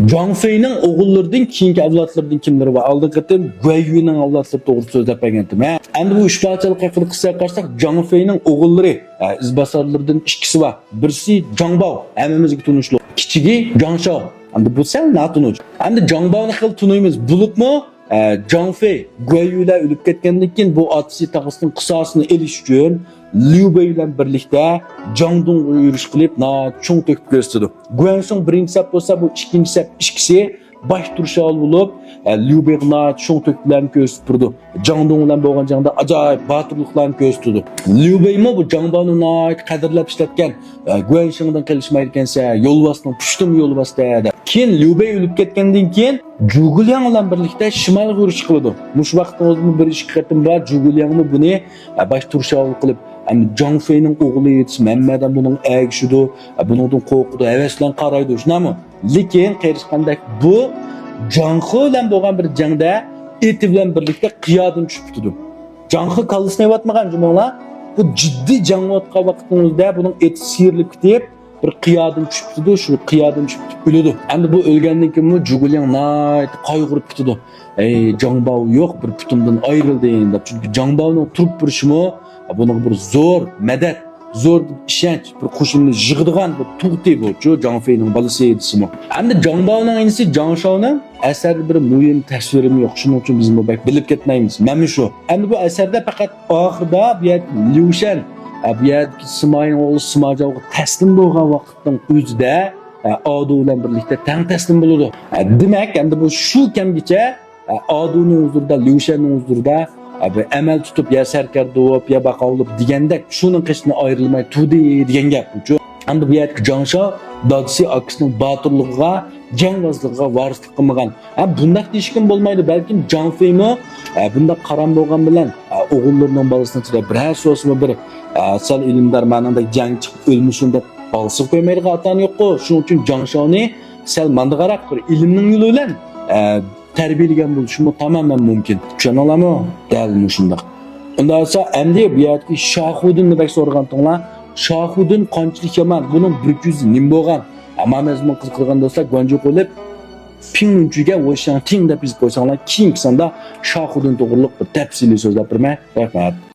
Zhang Fei'nin oğullarından keyingi avlatlardan kimleri var? Aldı kıtım Guiyu'nun avlatları doğru sözlep beğendim. Endi bu üç parçalık hakkında kısa karşısak Zhang Fei'nin oğulları izbasarlardan ikisi var. Birisi Zhang Bao, hemimizge tunuşlu. Kiçigi Zhang Shao. Endi bu sen ne tunuş? Endi Zhang Bao'nu kıl tunuyumuz. Bulup mu? Zhang Fei Guiyu'yla ölüp ketkendan keyin bu atisi tağısının kısasını eliş üçün Liu Bei bilan birlikte Zhang Dong'ga yürüyüş qilib, cho'ng to'kib ko'rsatdi. Guansong birinchi sap bo'lsa, bu ikkinchi sap ikkisi baş turşal bo'lib, Liu Bei cho'ng to'kiblarni ko'rsatib turdi. Zhang Dong bilan bo'lgan jangda ajoyib botirliklarni ko'rsatdi. Liu Bei mo bu Zhang Bao'ni qadrlab ishlatgan, Guansongdan qilishmaydi ekansa, yo'lbosning pushtim yo'lbos deydi. Keyin Liu Bei o'lib ketgandan keyin Zhuge Liang bilan birlikte shimolga yurish qildi. Mush vaqtda o'zini bir ish qildim va Zhuge Liangni buni baş turşal qilib Zhang Fei'nin oğlu yetişim, emmeden bunun əgişidu, bunun qoğudu, həvəslə qaraydı, şunamı? Lekin, qeyrişqandək bu, Zhang He ilə boğan bir cəngdə eti ilə birlikdə qiyadın düşübdüdü. Zhang He kallısına evatmağan cümləla, bu ciddi cəngvatqa vaxtınızda bunun eti siyirli kütüyüb, bir qiyadın düşübdüdü, şu qiyadın düşübdüdü, ölüdü. Hem bu ölgəndən kimi Zhuge Liang nayt qaygırıp kütüdü. Zhang Bao yok, bir kütümdən ayrıldı eyində. Çünkü Zhang Bao'nun turup bir şumu, bunun bir zor medet, zor işenç, bir kuşunu yığdıgan bir tuğti bu. Zhang Fei'nin balısı yedisi bu. Hem de Zhang Bao'nun aynısı Zhang Shao'nun eserde bir mühim təsvirim yok. Şunun için biz bu bek bilip ketmeyimiz. Məmin şu. Hem de bu eserde fakat ahırda bir yer Liu Shen, bir yer Simay'ın oğlu Sima Zhao'ya teslim bolğan vaxtın özüde Adu ile birlikte teng teslim buludu. Demek hem de bu şu kemgiçe Adu'nun huzurda, Liu Shen'in huzurda emel tutup ya serkar doğup ya baka olup digende şunun kışına ayrılmayı tudi diyen gap. Hem de bu yerki Zhang Shao dadisi akısının batırlığına, cengazlığına varislik kılmagan. Bundak değişken olmaydı. Belki Zhang Fei mi bundak karan bolgan bilen oğullarının balısına çıra bir her soğusunu bir sal ilimdar mananda jang çıkıp ölmüşün de balısı koymaydı atan yok o. Şunun için Zhang Shao'nu sel mandıgarak bir ilimnin yolu ile terbiyeligen buluşumu tamamen mümkün. Düşen olamı? Değil şundaq. Ondan sonra emdi bu yerdeki Şahudun ne bek sorgan toğla. Şahudun qanchalik yaman, bunun 100 nim bo'lgan. Ama mezmun qiz qilgan do'stlar Guanju qo'lib Pingunchuga Washang Ting deb biz qo'ysanglar, keyin sanda Şahudun to'g'riliq bir tafsiliy so'zlab bermay. Rahmat.